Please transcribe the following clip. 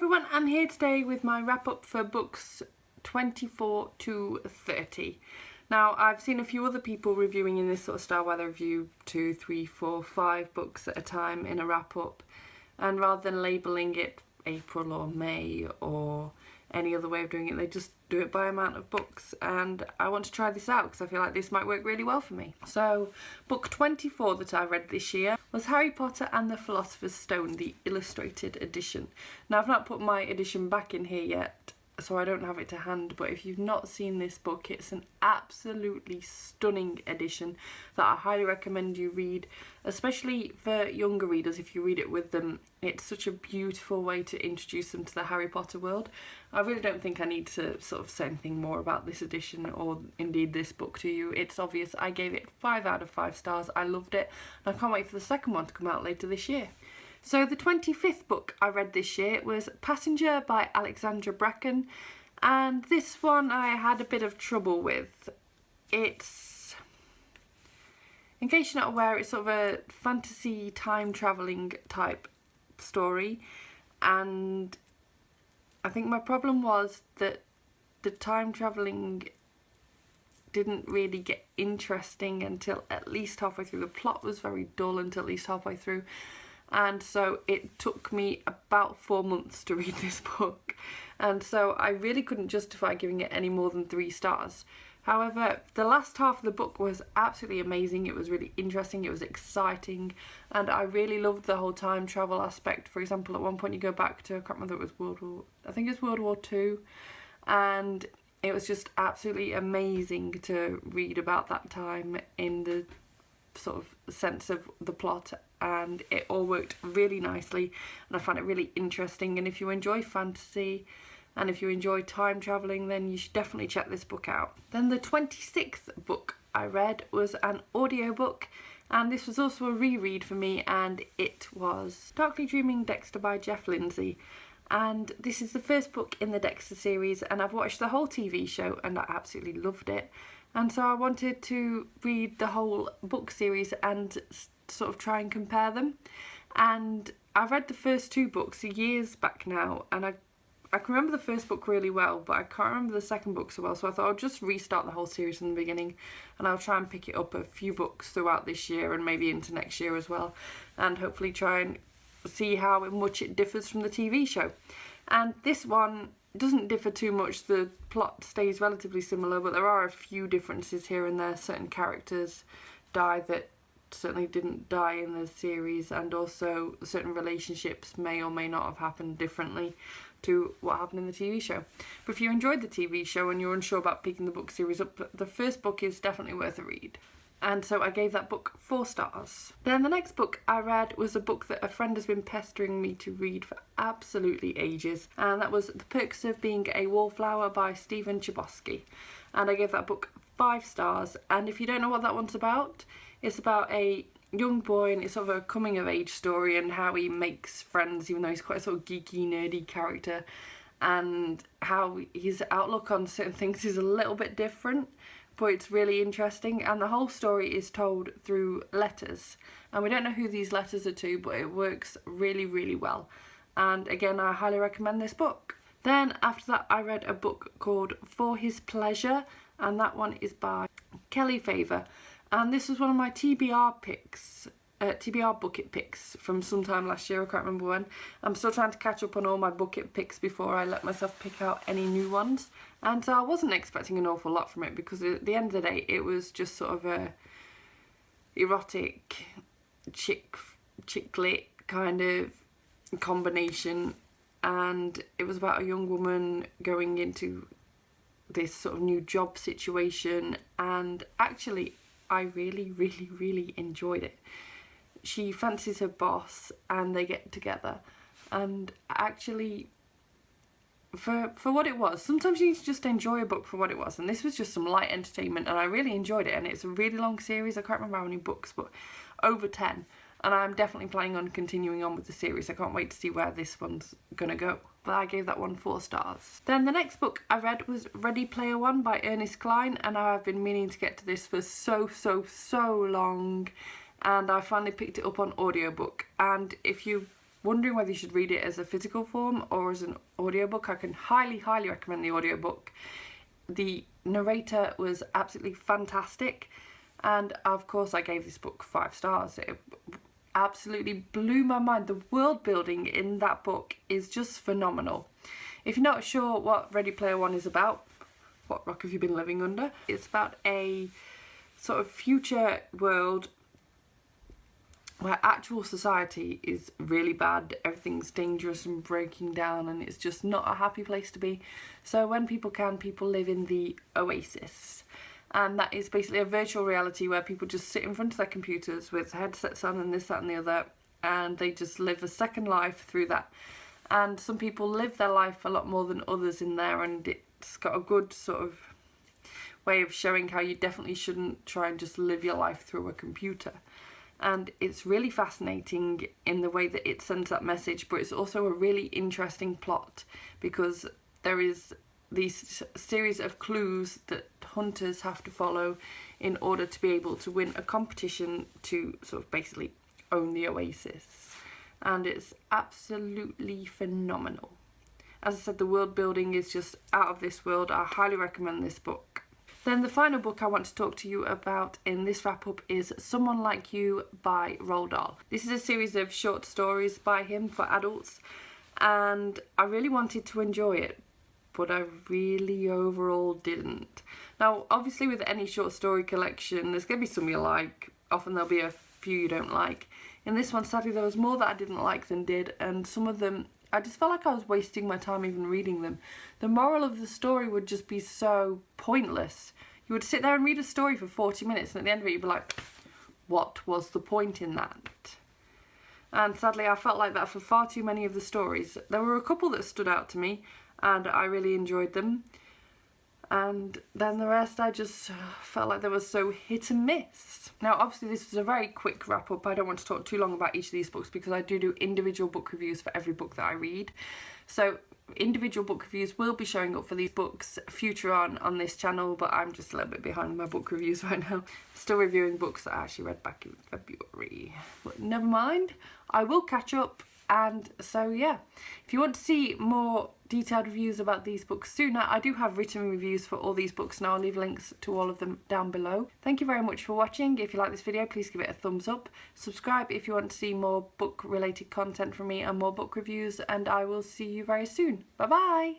everyone, I'm here today with my wrap up for books 24 to 30. Now, I've seen a few other people reviewing in this sort of style where they review 2, 3, 4, 5 books at a time in a wrap up, and rather than labelling it April or May or any other way of doing it, they just do it by amount of books, and I want to try this out because I feel like this might work really well for me. So book 24 that I read this year was Harry Potter and the Philosopher's Stone, the illustrated edition. Now, I've not put my edition back in here yet, so I don't have it to hand, but if you've not seen this book, it's an absolutely stunning edition that I highly recommend you read, especially for younger readers. If you read it with them, it's such a beautiful way to introduce them to the Harry Potter world. I really don't think I need to sort of say anything more about this edition or indeed this book to you. It's obvious. I gave it 5 out of 5 stars. I loved it, and I can't wait for the second one to come out later this year. So the 25th book I read this year was Passenger by Alexandra Bracken, and this one I had a bit of trouble with. It's, in case you're not aware, it's sort of a fantasy time travelling type story, and I think my problem was that the time travelling didn't really get interesting until at least halfway through. The plot was very dull until at least halfway through. And so it took me about 4 months to read this book, and so I really couldn't justify giving it any more than 3 stars. However, the last half of the book was absolutely amazing. It was really interesting, it was exciting, and I really loved the whole time travel aspect. For example, at one point you go back to, I can't remember, it was World War II, and it was just absolutely amazing to read about that time in the sort of sense of the plot, and it all worked really nicely, and I found it really interesting. And if you enjoy fantasy and if you enjoy time travelling, then you should definitely check this book out. Then the 26th book I read was an audiobook, and this was also a reread for me, and it was Darkly Dreaming Dexter by Jeff Lindsay. And this is the first book in the Dexter series, and I've watched the whole TV show and I absolutely loved it. And so I wanted to read the whole book series and sort of try and compare them. And I read the first 2 books years back now, and I can remember the first book really well, but I can't remember the second book so well, so I thought I'll just restart the whole series from the beginning, and I'll try and pick it up a few books throughout this year and maybe into next year as well, and hopefully try and see how much it differs from the TV show. And this one doesn't differ too much. The plot stays relatively similar, but there are a few differences here and there. Certain characters die that certainly didn't die in the series, and also certain relationships may or may not have happened differently to what happened in the TV show. But if you enjoyed the TV show and you're unsure about picking the book series up, the first book is definitely worth a read. And so I gave that book 4 stars. Then the next book I read was a book that a friend has been pestering me to read for absolutely ages, and that was The Perks of Being a Wallflower by Stephen Chbosky. And I gave that book 5 stars, and if you don't know what that one's about, it's about a young boy, and it's sort of a coming of age story and how he makes friends even though he's quite a sort of geeky, nerdy character, and how his outlook on certain things is a little bit different. But it's really interesting, and the whole story is told through letters, and we don't know who these letters are to, but it works really, really well. And again, I highly recommend this book. Then after that I read a book called For His Pleasure, and that one is by Kelly Favor, and this was one of my TBR picks, TBR bucket picks from sometime last year. I can't remember when. I'm still trying to catch up on all my bucket picks before I let myself pick out any new ones, and so I wasn't expecting an awful lot from it, because at the end of the day it was just sort of a erotic chick lit kind of combination, and it was about a young woman going into this sort of new job situation, and actually I really, really, really enjoyed it. She fancies her boss and they get together, and actually for what it was, sometimes you need to just enjoy a book for what it was, and this was just some light entertainment, and I really enjoyed it. And it's a really long series, I can't remember how many books, but over 10, and I'm definitely planning on continuing on with the series. I can't wait to see where this one's gonna go, but I gave that one 4 stars. Then the next book I read was Ready Player One by Ernest Cline, and I've been meaning to get to this for so long, and I finally picked it up on audiobook. And if you wondering whether you should read it as a physical form or as an audiobook, I can highly recommend the audiobook. The narrator was absolutely fantastic, and of course I gave this book 5 stars. It absolutely blew my mind. The world building in that book is just phenomenal. If you're not sure what Ready Player One is about, what rock have you been living under? It's about a sort of future world where actual society is really bad, everything's dangerous and breaking down, and it's just not a happy place to be. So when people can, people live in the Oasis. And that is basically a virtual reality where people just sit in front of their computers with headsets on and this, that and the other, and they just live a second life through that. And some people live their life a lot more than others in there, and it's got a good sort of way of showing how you definitely shouldn't try and just live your life through a computer. And it's really fascinating in the way that it sends that message, but it's also a really interesting plot because there is these series of clues that hunters have to follow in order to be able to win a competition to sort of basically own the Oasis. And it's absolutely phenomenal. As I said, the world building is just out of this world. I highly recommend this book. Then the final book I want to talk to you about in this wrap up is Someone Like You by Roald Dahl. This is a series of short stories by him for adults, and I really wanted to enjoy it, but I really overall didn't. Now, obviously with any short story collection, there's going to be some you like. Often there'll be a few you don't like. In this one, sadly, there was more that I didn't like than did, and some of them, I just felt like I was wasting my time even reading them. The moral of the story would just be so pointless. You would sit there and read a story for 40 minutes, and at the end of it, you'd be like, what was the point in that? And sadly, I felt like that for far too many of the stories. There were a couple that stood out to me, and I really enjoyed them. And then the rest, I just felt like they were so hit and miss. Now, obviously, this was a very quick wrap up. I don't want to talk too long about each of these books because I do individual book reviews for every book that I read. So individual book reviews will be showing up for these books future on this channel, but I'm just a little bit behind my book reviews right now. Still reviewing books that I actually read back in February. But never mind, I will catch up. And so yeah, if you want to see more detailed reviews about these books sooner, I do have written reviews for all these books, and I'll leave links to all of them down below. Thank you very much for watching. If you like this video, please give it a thumbs up. Subscribe if you want to see more book related content from me and more book reviews, and I will see you very soon. Bye bye!